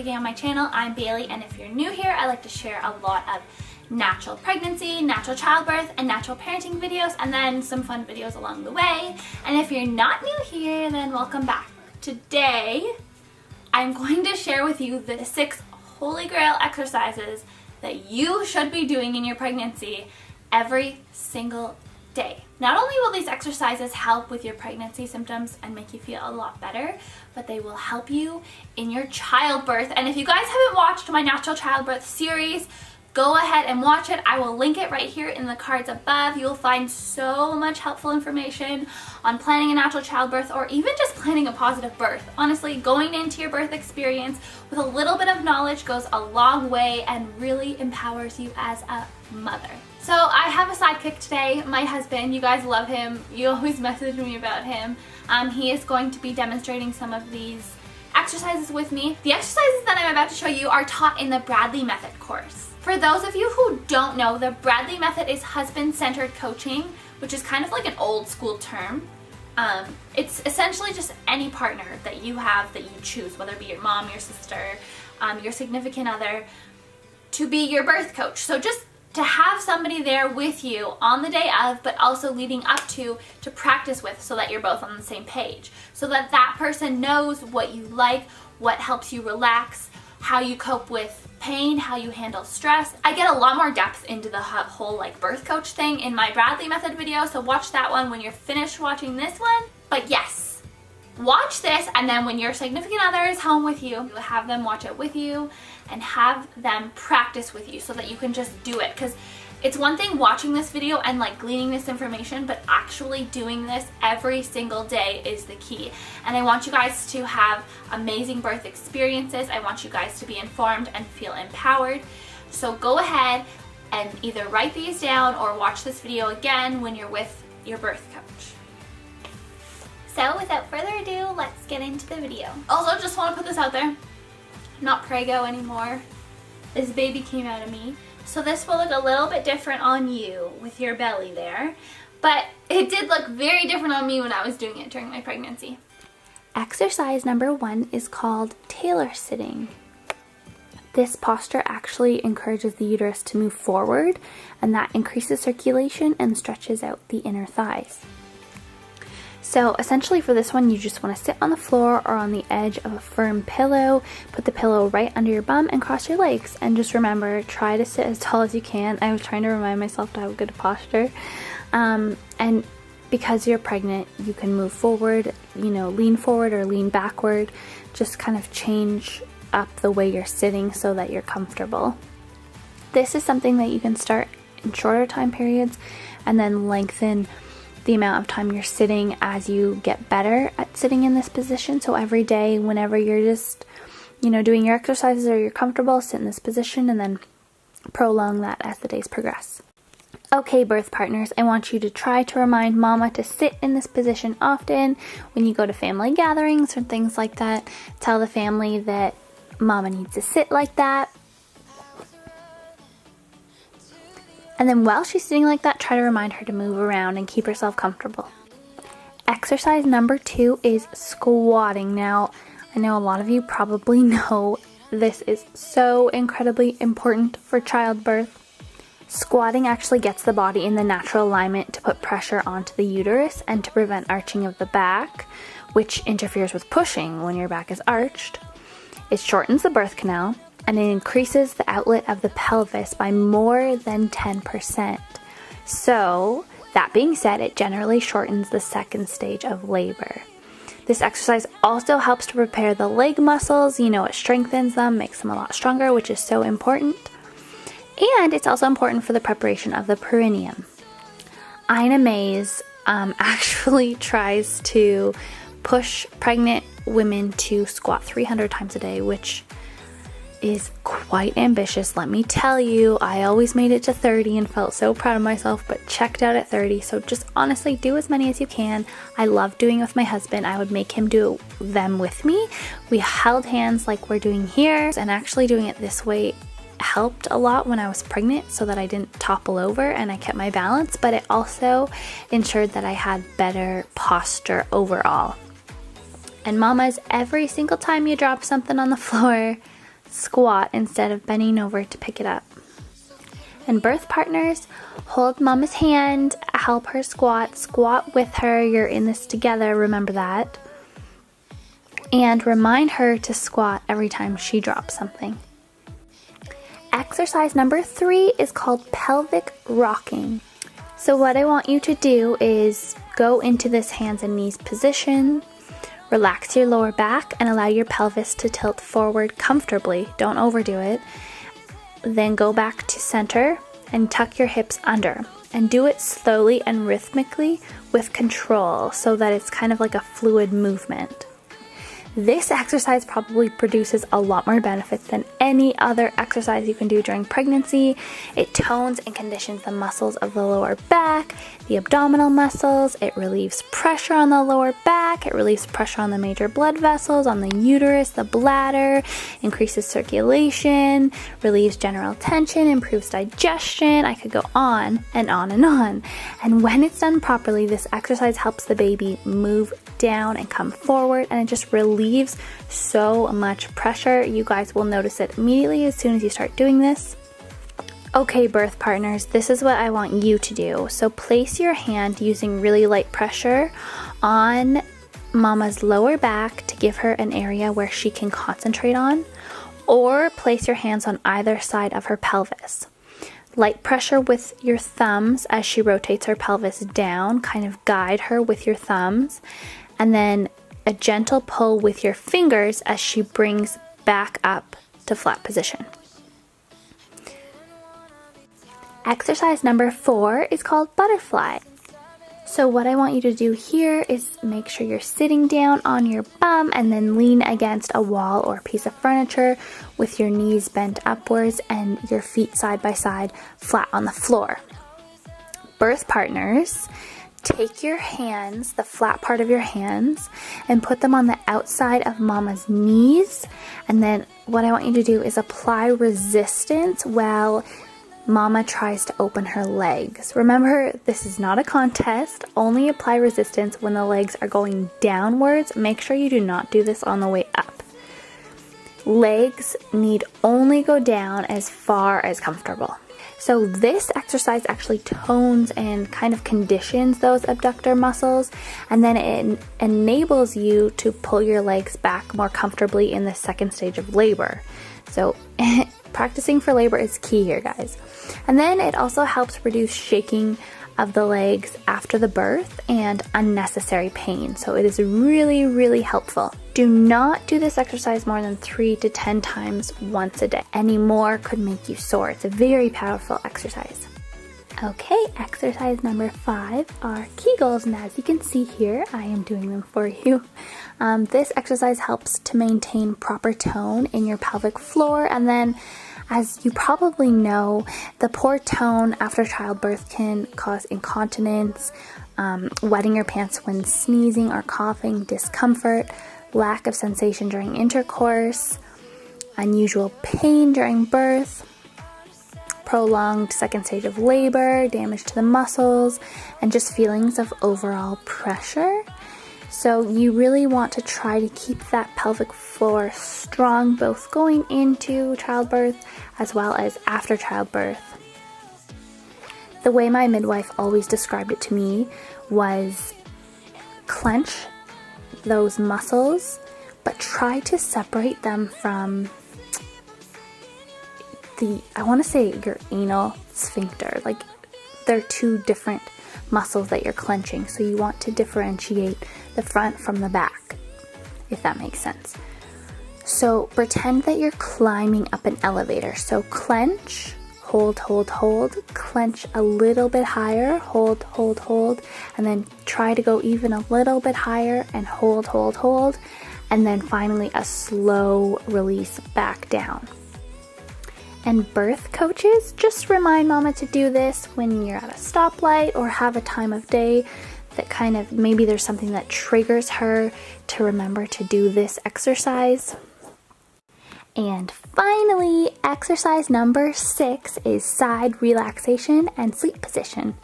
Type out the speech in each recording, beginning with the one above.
clicking on my channel. I'm Bailey, and if you're new here, I like to share a lot of natural pregnancy, natural childbirth, and natural parenting videos, and then some fun videos along the way. And if you're not new here, then welcome back. Today, I'm going to share with you the 6 holy grail exercises that you should be doing in your pregnancy every single day. Not only will these exercises help with your pregnancy symptoms and make you feel a lot better, but they will help you in your childbirth. And if you guys haven't watched my natural childbirth series, go ahead and watch it. I will link it right here in the cards above. You'll find so much helpful information on planning a natural childbirth or even just planning a positive birth. Honestly, going into your birth experience with a little bit of knowledge goes a long way and really empowers you as a mother. So I have a sidekick today, my husband. You guys love him. You always message me about him. He is going to be demonstrating some of these exercises with me. The exercises that I'm about to show you are taught in the Bradley Method course. For those of you who don't know, the Bradley Method is husband-centered coaching, which is kind of like an old school term. It's essentially just any partner that you have that you choose, whether it be your mom, your sister, your significant other, to be your birth coach. So just to have somebody there with you on the day of, but also leading up to practice with, so that you're both on the same page. So that that person knows what you like, what helps you relax, how you cope with pain, how you handle stress. I get a lot more depth into the whole like birth coach thing in my Bradley Method video, so watch that one when you're finished watching this one. But yes, watch this, and then when your significant other is home with you, have them watch it with you and have them practice with you so that you can just do it. Because it's one thing watching this video and like gleaning this information, but actually doing this every single day is the key. And I want you guys to have amazing birth experiences. I want you guys to be informed and feel empowered. So go ahead and either write these down or watch this video again when you're with your birth coach. So without further ado, let's get into the video. Also, just want to put this out there. I'm not prego anymore. This baby came out of me. So this will look a little bit different on you with your belly there, but it did look very different on me when I was doing it during my pregnancy. Exercise number 1 is called tailor sitting. This posture actually encourages the uterus to move forward, and that increases circulation and stretches out the inner thighs. So essentially for this one, you just want to sit on the floor or on the edge of a firm pillow, put the pillow right under your bum and cross your legs. And just remember, try to sit as tall as you can. I was trying to remind myself to have good posture. And because you're pregnant, you can move forward, lean forward or lean backward. Just kind of change up the way you're sitting so that you're comfortable. This is something that you can start in shorter time periods and then lengthen the amount of time you're sitting as you get better at sitting in this position. So every day, whenever you're just, doing your exercises or you're comfortable, sit in this position and then prolong that as the days progress. Okay, birth partners, I want you to try to remind mama to sit in this position often. When you go to family gatherings or things like that, tell the family that mama needs to sit like that. And then while she's sitting like that, try to remind her to move around and keep herself comfortable. Exercise number 2 is squatting. Now, I know a lot of you probably know this is so incredibly important for childbirth. Squatting actually gets the body in the natural alignment to put pressure onto the uterus and to prevent arching of the back, which interferes with pushing when your back is arched. It shortens the birth canal, and it increases the outlet of the pelvis by more than 10%. So, that being said, it generally shortens the second stage of labor. This exercise also helps to prepare the leg muscles. It strengthens them, makes them a lot stronger, which is so important. And it's also important for the preparation of the perineum. Ina Mays actually tries to push pregnant women to squat 300 times a day, which is quite ambitious. Let me tell you, I always made it to 30 and felt so proud of myself, but checked out at 30. So just honestly do as many as you can. I love doing it with my husband. I would make him do them with me. We held hands like we're doing here, and actually doing it this way helped a lot when I was pregnant so that I didn't topple over and I kept my balance, but it also ensured that I had better posture overall. And mamas, every single time you drop something on the floor, squat instead of bending over to pick it up. And birth partners, hold mama's hand, help her squat with her. You're in this together, remember that. And remind her to squat every time she drops something. Exercise number 3 is called pelvic rocking. So what I want you to do is go into this hands and knees position, relax your lower back and allow your pelvis to tilt forward comfortably. Don't overdo it. Then go back to center and tuck your hips under. And do it slowly and rhythmically with control so that it's kind of like a fluid movement. This exercise probably produces a lot more benefits than any other exercise you can do during pregnancy. It tones and conditions the muscles of the lower back, the abdominal muscles. It relieves pressure on the lower back. It relieves pressure on the major blood vessels, on the uterus, the bladder, increases circulation, relieves general tension, improves digestion. I could go on and on and on. And when it's done properly, this exercise helps the baby move down and come forward, and it just relieves so much pressure. You guys will notice it immediately as soon as you start doing this. Okay, birth partners, this is what I want you to do. So place your hand using really light pressure on mama's lower back to give her an area where she can concentrate on, or place your hands on either side of her pelvis. Light pressure with your thumbs as she rotates her pelvis down, kind of guide her with your thumbs, and then a gentle pull with your fingers as she brings back up to flat position. Exercise number 4 is called butterfly. So what I want you to do here is make sure you're sitting down on your bum and then lean against a wall or a piece of furniture with your knees bent upwards and your feet side by side flat on the floor. Birth partners, take your hands, the flat part of your hands, and put them on the outside of mama's knees. And then what I want you to do is apply resistance while mama tries to open her legs. Remember, this is not a contest. Only apply resistance when the legs are going downwards. Make sure you do not do this on the way up. Legs need only go down as far as comfortable. So this exercise actually tones and kind of conditions those abductor muscles, and then it enables you to pull your legs back more comfortably in the second stage of labor. So practicing for labor is key here, guys. And then it also helps reduce shaking of the legs after the birth and unnecessary pain. So it is really, really helpful. Do not do this exercise more than 3 to 10 times once a day. Any more could make you sore. It's a very powerful exercise. Okay, exercise number 5 are Kegels, and as you can see here, I am doing them for you. This exercise helps to maintain proper tone in your pelvic floor, and then as you probably know, the poor tone after childbirth can cause incontinence, wetting your pants when sneezing or coughing, discomfort, lack of sensation during intercourse, unusual pain during birth, prolonged second stage of labor, damage to the muscles, and just feelings of overall pressure. So you really want to try to keep that pelvic floor strong, both going into childbirth as well as after childbirth. The way my midwife always described it to me was clench those muscles, but try to separate them from I want to say your anal sphincter. Like, they're two different muscles that you're clenching, so you want to differentiate the front from the back, if that makes sense. So pretend that you're climbing up an elevator. So clench, hold, hold, hold, clench a little bit higher, hold, hold, hold, and then try to go even a little bit higher and hold, hold, hold, and then finally a slow release back down. And birth coaches, just remind mama to do this when you're at a stoplight or have a time of day that kind of, maybe there's something that triggers her to remember to do this exercise. And finally, exercise number 6 is side relaxation and sleep position.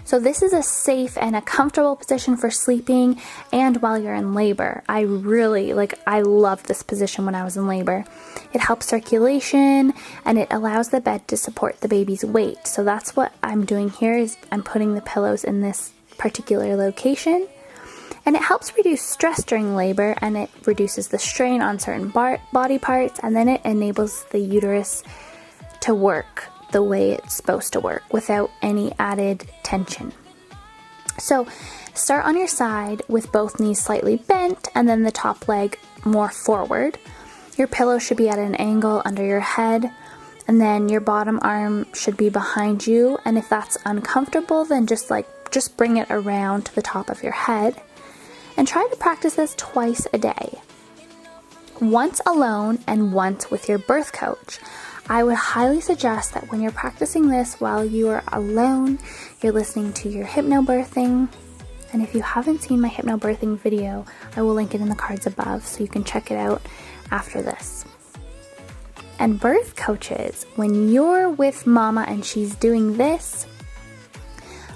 So this is a safe and a comfortable position for sleeping and while you're in labor. I love this position when I was in labor. It helps circulation and it allows the bed to support the baby's weight. So that's what I'm doing here, is I'm putting the pillows in this particular location. And it helps reduce stress during labor, and it reduces the strain on certain body parts, and then it enables the uterus to work the way it's supposed to work without any added tension. So start on your side with both knees slightly bent and then the top leg more forward. Your pillow should be at an angle under your head, and then your bottom arm should be behind you. And if that's uncomfortable, then just bring it around to the top of your head. And try to practice this twice a day. Once alone and once with your birth coach. I would highly suggest that when you're practicing this while you are alone, you're listening to your hypnobirthing. And if you haven't seen my hypnobirthing video, I will link it in the cards above so you can check it out after this. And birth coaches, when you're with mama and she's doing this,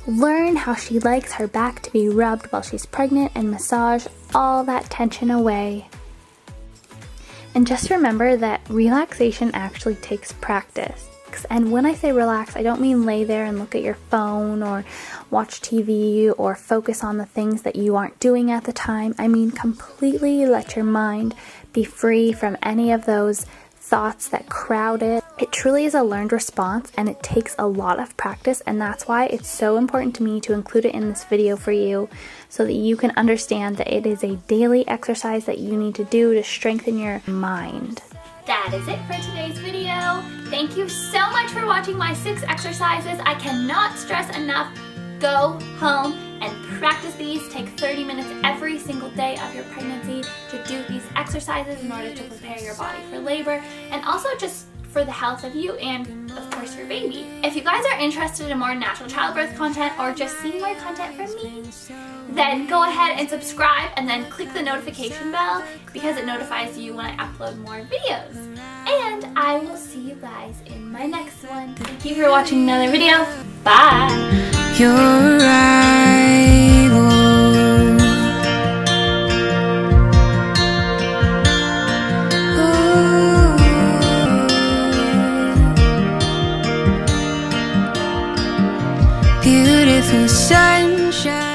learn how she likes her back to be rubbed while she's pregnant and massage all that tension away. And just remember that relaxation actually takes practice. And when I say relax, I don't mean lay there and look at your phone or watch TV or focus on the things that you aren't doing at the time. I mean completely let your mind be free from any of those thoughts that crowd it. It truly is a learned response, and it takes a lot of practice, and that's why it's so important to me to include it in this video for you, so that you can understand that it is a daily exercise that you need to do to strengthen your mind. That is it for today's video. Thank you so much for watching my 6 exercises. I cannot stress enough, go home and practice these. Take 30 minutes every single day of your pregnancy to do these exercises in order to prepare your body for labor, and also just for the health of you and, of course, your baby. If you guys are interested in more natural childbirth content or just seeing more content from me, then go ahead and subscribe and then click the notification bell, because it notifies you when I upload more videos. And I will see you guys in my next one. Thank you for watching another video. Bye! Your arrival. Beautiful sunshine.